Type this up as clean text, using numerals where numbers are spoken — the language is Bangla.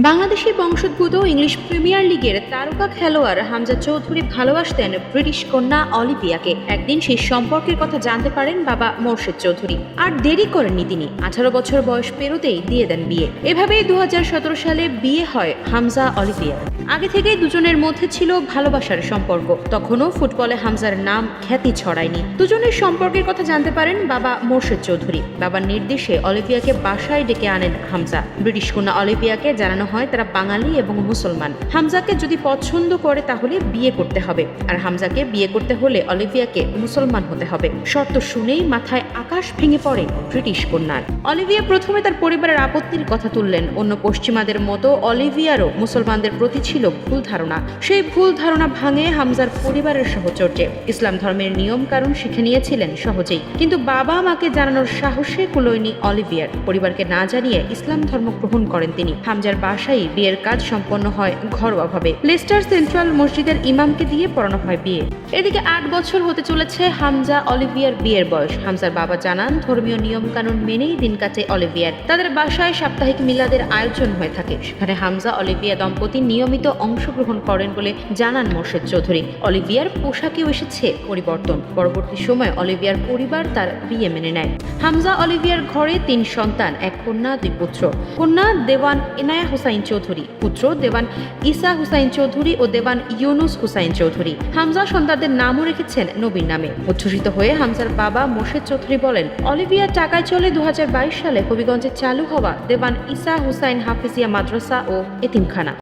বাংলাদেশি বংশোদ্ভূত ইংলিশ প্রিমিয়ার লিগের তারকা খেলোয়াড় হামজা চৌধুরী ভালোবাসতেন ব্রিটিশ কন্যা অলিভিয়াকে। একদিন সেই সম্পর্কের কথা জানতে পারেন বাবা মোর্শেদ চৌধুরী। আর দেরি করেননি তিনি, 18 বছর বয়স পেরোতেই দিয়ে দেন বিয়ে। এভাবেই 2017 সালে বিয়ে হয় হামজা অলিভিয়ার। আগে থেকেই দুজনের মধ্যে ছিল ভালোবাসার সম্পর্ক। তখনও ফুটবলে হামজার নাম খ্যাতি ছড়ায়নি। দুজনের সম্পর্কের কথা জানতে পারেন বাবা মোর্শেদ চৌধুরী। বাবার নির্দেশে অলিভিয়াকে বাসায় ডেকে আনেন হামজা। ব্রিটিশ কন্যা অলিভিয়াকে জানানো হয় তারা বাঙালি এবং মুসলমান। হামজাকে যদি পছন্দ করে তাহলে বিয়ে করতে হবে, আর হামজাকে বিয়ে করতে হলে অলিভিয়াকে মুসলমান হতে হবে। শর্ত শুনেই মাথায় আকাশ ভেঙে পড়ে ব্রিটিশ কন্যার। অলিভিয়া প্রথমে তার পরিবারের আপত্তির কথা তুললেন। অন্য পশ্চিমাদের মতো অলিভিয়ারও মুসলমানদের প্রতি ছিল ভুল ধারণা। সেই ভুল ধারণা ভাঙে হামজার পরিবারের সহচর্যে। ইসলাম ধর্মের নিয়ম কারণ শিখে নিয়েছিলেন সহজেই, কিন্তু বাবা মাকে জানানোর সাহসে কুলোয়নি অলিভিয়ার। পরিবারকে না জানিয়ে ইসলাম ধর্ম গ্রহণ করেন তিনি। হামজার বাসায় বিয়ের কাজ সম্পন্ন হয় ঘরোয়াভাবে। লেস্টার সেন্ট্রাল মসজিদের ইমামকে দিয়ে পড়ানো হয় বিয়ে। এদিকে 8 বছর হতে চলেছে হামজা অলিভিয়ার বিয়ের বয়স। হামজার বাবা জানান ধর্মীয় নিয়ম কানুন মেনেই দিন কাটে অলিভিয়ার। তাদের বাসায় সাপ্তাহিক মিলাদের আয়োজন হয়ে থাকে। সেখানে হামজা অলিভিয়া দম্পতি নিয়মিত অংশগ্রহণ করেন বলে জানান মোর্শেদ চৌধুরী। অলিভিয়ার পোশাকেও এসেছে পরিবর্তন। পরবর্তী সময় অলিভিয়ার পরিবার তার বিয়ে মেনে নেয়। হামজা অলিভিয়ার ঘরে 3 সন্তান, 1 কন্যা 2 পুত্র। কন্যা দেওয়ান এনায়া হুসাইন চৌধুরী, পুত্র দেওয়ান ইসা হুসাইন চৌধুরী ও দেওয়ান ইউনুস হুসাইন চৌধুরী। হামজা সন্তানদের নামও রেখেছেন নবীর নামে। উচ্ছ্বসিত হয়ে হামজার বাবা মোর্শেদ চৌধুরী বলেন, অলিভিয়ার টাকায় চলে 2022 সালে হবিগঞ্জে চালু হওয়া দেওয়ান ইসা হুসাইন হাফিজিয়া মাদ্রাসা ও এতিমখানা।